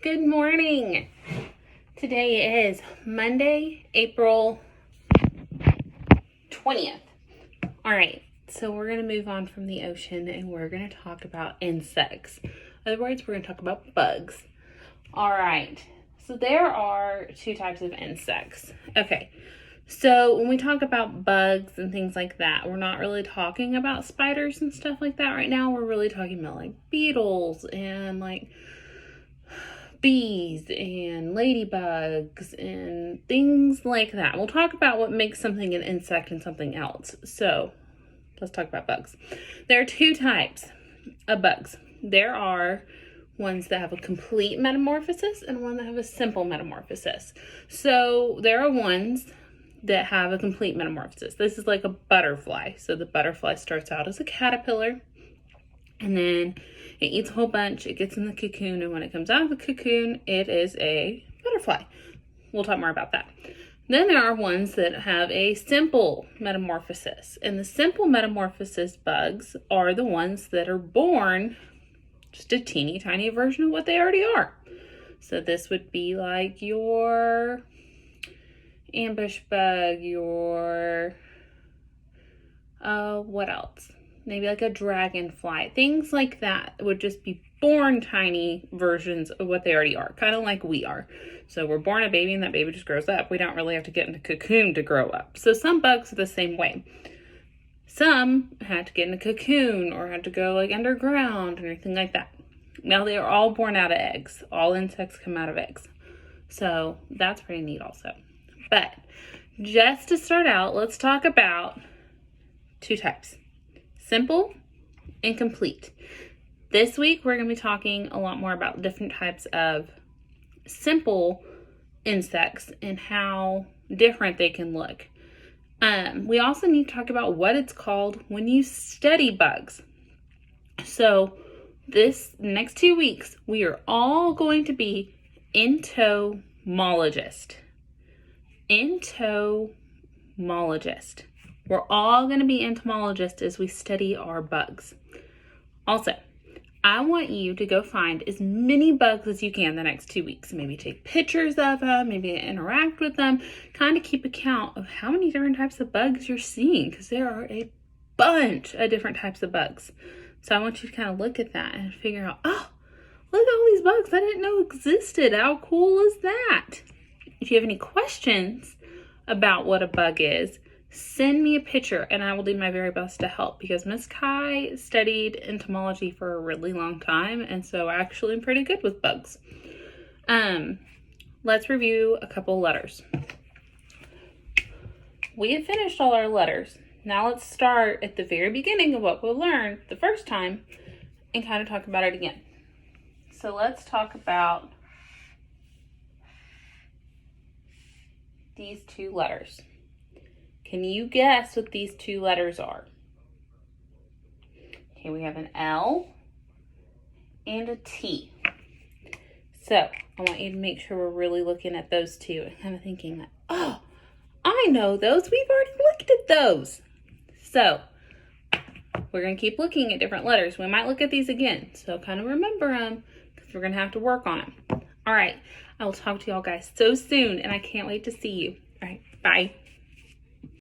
Good morning. Today is Monday, April 20th. All right, so we're going to move on from the ocean and we're going to talk about insects. In other words, we're going to talk about bugs. All right, so there are two types of insects. Okay, so when we talk about bugs and things like that, we're not really talking about spiders and stuff like that right now. We're really talking about like beetles and like bees and ladybugs and things like that. We'll talk about what makes something an insect and something else. So let's talk about bugs. There are two types of bugs. There are ones that have a complete metamorphosis and one that have a simple metamorphosis. So there are ones that have a complete metamorphosis. This is like a butterfly. So the butterfly starts out as a caterpillar, and then it eats a whole bunch, it gets in the cocoon, and when it comes out of the cocoon, it is a butterfly. We'll talk more about that. Then there are ones that have a simple metamorphosis. And the simple metamorphosis bugs are the ones that are born just a teeny tiny version of what they already are. So this would be like your ambush bug, your, what else? Maybe like a dragonfly, things like that would just be born tiny versions of what they already are, kind of like we are. So we're born a baby and that baby just grows up. We don't really have to get in a cocoon to grow up. So some bugs are the same way. Some had to get in a cocoon or had to go like underground and everything like that. Now they are all born out of eggs. All insects come out of eggs. So that's pretty neat also. But just to start out, let's talk about two types. Simple and complete. This week, we're going to be talking a lot more about different types of simple insects and how different they can look. We also need to talk about what it's called when you study bugs. So this next 2 weeks, we are all going to be entomologists. Entomologist. We're all going to be entomologists as we study our bugs. Also, I want you to go find as many bugs as you can the next 2 weeks. Maybe take pictures of them, maybe interact with them, kind of keep account of how many different types of bugs you're seeing, because there are a bunch of different types of bugs. So I want you to kind of look at that and figure out, oh, look at all these bugs I didn't know existed. How cool is that? If you have any questions about what a bug is, send me a picture and I will do my very best to help, because Miss Kai studied entomology for a really long time, and so actually I'm pretty good with bugs. Let's review a couple letters. We have finished all our letters. Now let's start at the very beginning of what we'll learn the first time and kind of talk about it again. So let's talk about these two letters. Can you guess what these two letters are? Okay, we have an L and a T. So I want you to make sure we're really looking at those two and kind of thinking that, oh, I know those. We've already looked at those. So we're going to keep looking at different letters. We might look at these again. So kind of remember them, because we're going to have to work on them. All right. I will talk to y'all guys so soon, and I can't wait to see you. All right. Bye.